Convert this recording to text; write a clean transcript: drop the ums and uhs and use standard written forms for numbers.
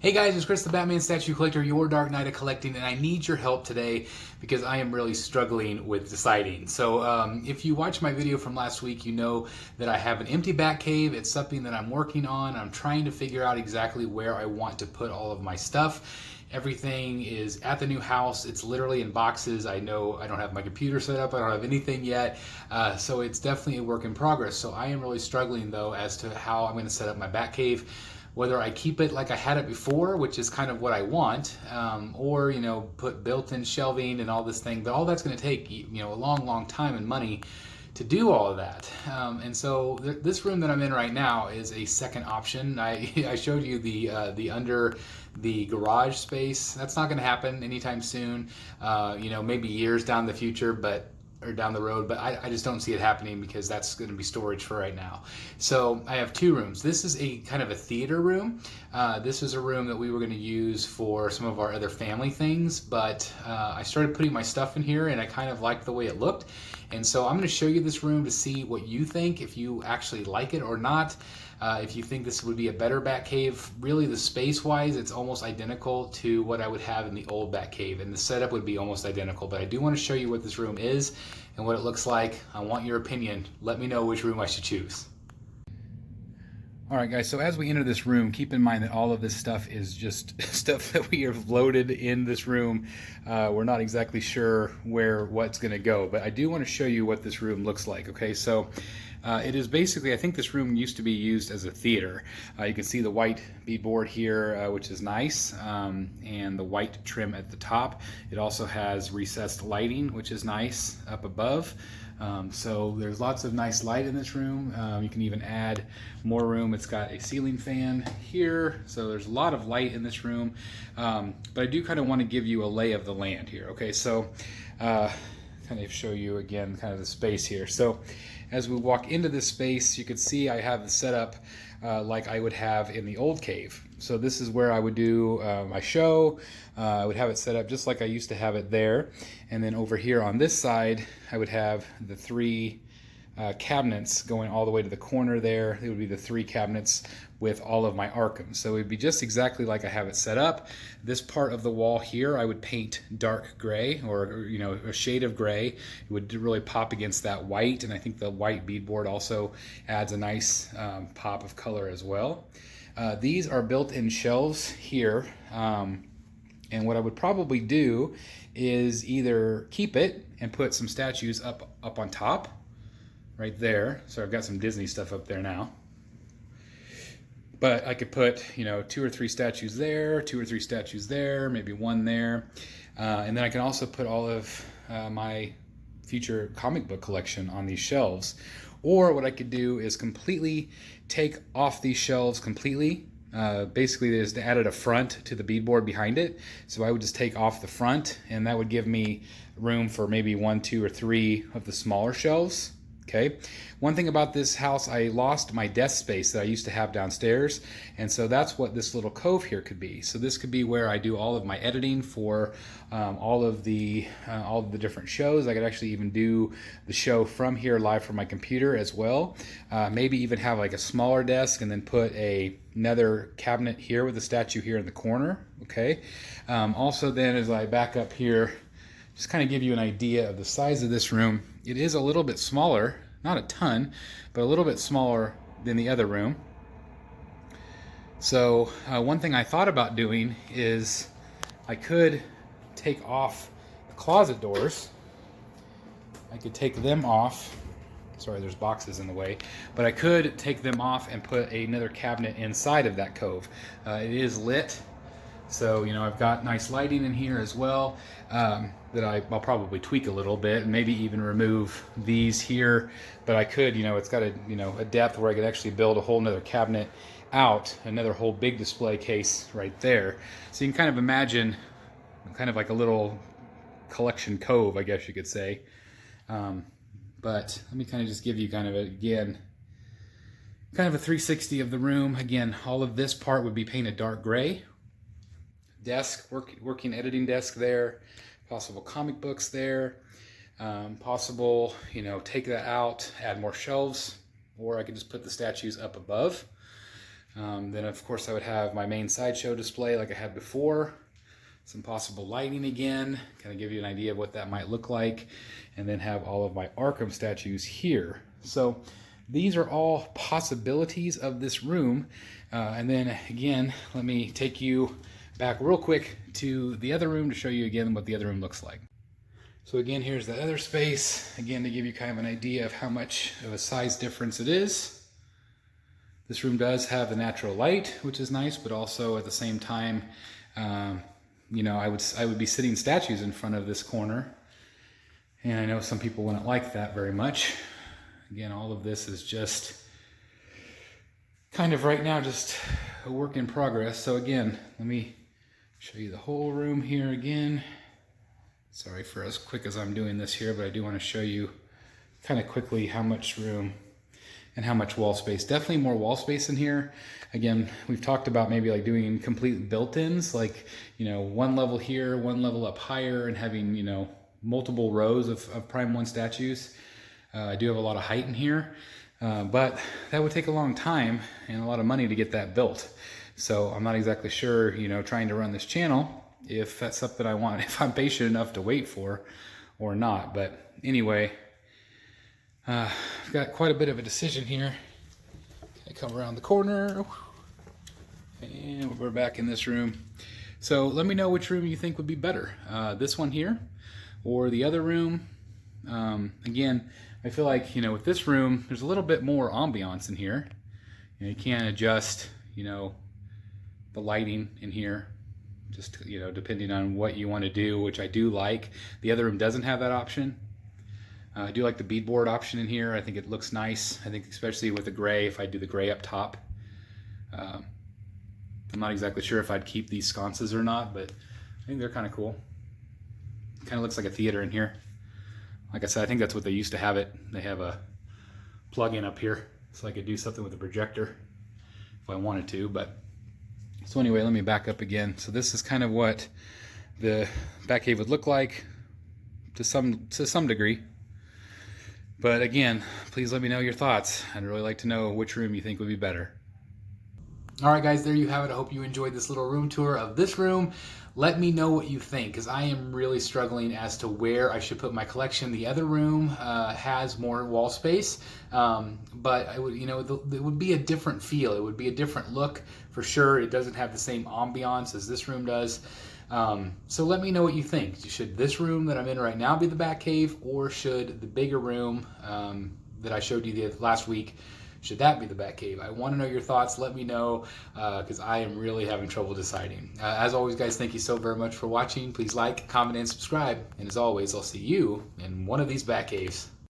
Hey guys, it's Chris the Batman Statue Collector, your Dark Knight of Collecting, and I need your help today because I am really struggling with deciding. So if you watched my video from last week, you know that I have an empty Batcave. It's something that I'm working on. I'm trying to figure out exactly where I want to put all of my stuff. Everything is at the new house. It's literally in boxes. I know I don't have my computer set up. I don't have anything yet. So it's definitely a work in progress. So I am really struggling though as to how I'm going to set up my Batcave. Whether I keep it like I had it before, which is kind of what I want, or put built-in shelving and all this thing. But all that's going to take a long time and money to do all of that. And so this room that I'm in right now is a second option. I showed you the under the garage space. That's not going to happen anytime soon. Maybe years down the future, or down the road, but I just don't see it happening because that's going to be storage for right now. So I have two rooms. This is a kind of a theater room. This is a room that we were going to use for some of our other family things, but I started putting my stuff in here and I kind of liked the way it looked. And so I'm going to show you this room to see what you think, if you actually like it or not. If you think this would be a better Batcave, really the space-wise, it's almost identical to what I would have in the old Batcave, and the setup would be almost identical. But I do want to show you what this room is and what it looks like. I want your opinion. Let me know which room I should choose. All right, guys, so as we enter this room, keep in mind that all of this stuff is just stuff that we have loaded in this room. We're not exactly sure what's going to go, but I do want to show you what this room looks like, okay? So it is basically, I think this room used to be used as a theater. You can see the white beadboard here, which is nice, and the white trim at the top. It also has recessed lighting, which is nice up above. So there's lots of nice light in this room. You can even add more room. It's got a ceiling fan here, so there's a lot of light in this room. But I do kind of want to give you a lay of the land here. Okay, so kind of show you again kind of the space here. So as we walk into this space, you can see I have the setup like I would have in the old cave. So this is where I would do my show. I would have it set up just like I used to have it there. And then over here on this side, I would have the three cabinets going all the way to the corner there. It would be the three cabinets with all of my Arkhams. So it would be just exactly like I have it set up. This part of the wall here, I would paint dark gray, or a shade of gray. It would really pop against that white, and I think the white beadboard also adds a nice pop of color as well. These are built-in shelves here, and what I would probably do is either keep it and put some statues up on top, right there. So I've got some Disney stuff up there now. But I could put, 2 or 3 statues there, 2 or 3 statues there, maybe one there. And then I can also put all of my future comic book collection on these shelves. Or what I could do is completely take off these shelves completely. Basically, they just added a front to the beadboard behind it. So I would just take off the front, and that would give me room for maybe 1, 2, or 3 of the smaller shelves. Okay. One thing about this house, I lost my desk space that I used to have downstairs, and so that's what this little cove here could be. So this could be where I do all of my editing for all of the different shows. I could actually even do the show from here live from my computer as well. Maybe even have like a smaller desk and then put another cabinet here with a statue here in the corner. Okay. Also then, as I back up here, just kind of give you an idea of the size of this room. It is a little bit smaller, not a ton, but a little bit smaller than the other room. So one thing I thought about doing is I could take off the closet doors. I could take them off. Sorry, there's boxes in the way. But I could take them off and put another cabinet inside of that cove. It is lit. So, I've got nice lighting in here as well that I'll probably tweak a little bit and maybe even remove these here. But I could, it's got a depth where I could actually build a whole nother cabinet out, another whole big display case right there. So you can kind of imagine kind of like a little collection cove, I guess you could say. But let me kind of just give you kind of, again, kind of a 360 of the room. Again, all of this part would be painted dark gray. Desk, working editing desk there, possible comic books there, possible, take that out, add more shelves, or I could just put the statues up above. Then of course I would have my main sideshow display like I had before. Some possible lighting again, kind of give you an idea of what that might look like. And then have all of my Arkham statues here. So these are all possibilities of this room. And then again, let me take you back real quick to the other room to show you again what the other room looks like. So again, here's the other space, again to give you kind of an idea of how much of a size difference it is. This room does have the natural light, which is nice, but also at the same time, you know, I would be sitting statues in front of this corner, and I know some people wouldn't like that very much. Again, all of this is just kind of right now just a work in progress. So again, let me show you the whole room here again. Sorry for as quick as I'm doing this here, but I do want to show you kind of quickly how much room and how much wall space. Definitely more wall space in here. Again, we've talked about maybe like doing complete built-ins, like, you know, one level here, one level up higher, and having, you know, multiple rows of Prime 1 statues. I do have a lot of height in here, but that would take a long time and a lot of money to get that built. So I'm not exactly sure, you know, trying to run this channel, if that's something I want, if I'm patient enough to wait for or not. But anyway, I've got quite a bit of a decision here. I come around the corner and we're back in this room. So let me know which room you think would be better, this one here or the other room. Again, I feel like, you know, with this room, there's a little bit more ambiance in here. You know, you can adjust, you know, the lighting in here, just, you know, depending on what you want to do, which I do like. The other room doesn't have that option. I do like the beadboard option in here. I think it looks nice. I think especially with the gray, if I do the gray up top. I'm not exactly sure if I'd keep these sconces or not, but I think they're kind of cool. Kind of looks like a theater in here. Like I said, I think that's what they used to have it. They have a plug-in up here, so I could do something with the projector if I wanted to. But so anyway, let me back up again. So this is kind of what the Batcave would look like to some degree. But again, please let me know your thoughts. I'd really like to know which room you think would be better. All right, guys, there you have it. I hope you enjoyed this little room tour of this room. Let me know what you think, because I am really struggling as to where I should put my collection. The other room has more wall space, but I would, you know, it would be a different feel. It would be a different look for sure. It doesn't have the same ambiance as this room does. So let me know what you think. Should this room that I'm in right now be the Batcave, or should the bigger room that I showed you last week, should that be the Batcave? I want to know your thoughts. Let me know, because I am really having trouble deciding. As always, guys, thank you so very much for watching. Please like, comment, and subscribe. And as always, I'll see you in one of these Batcaves.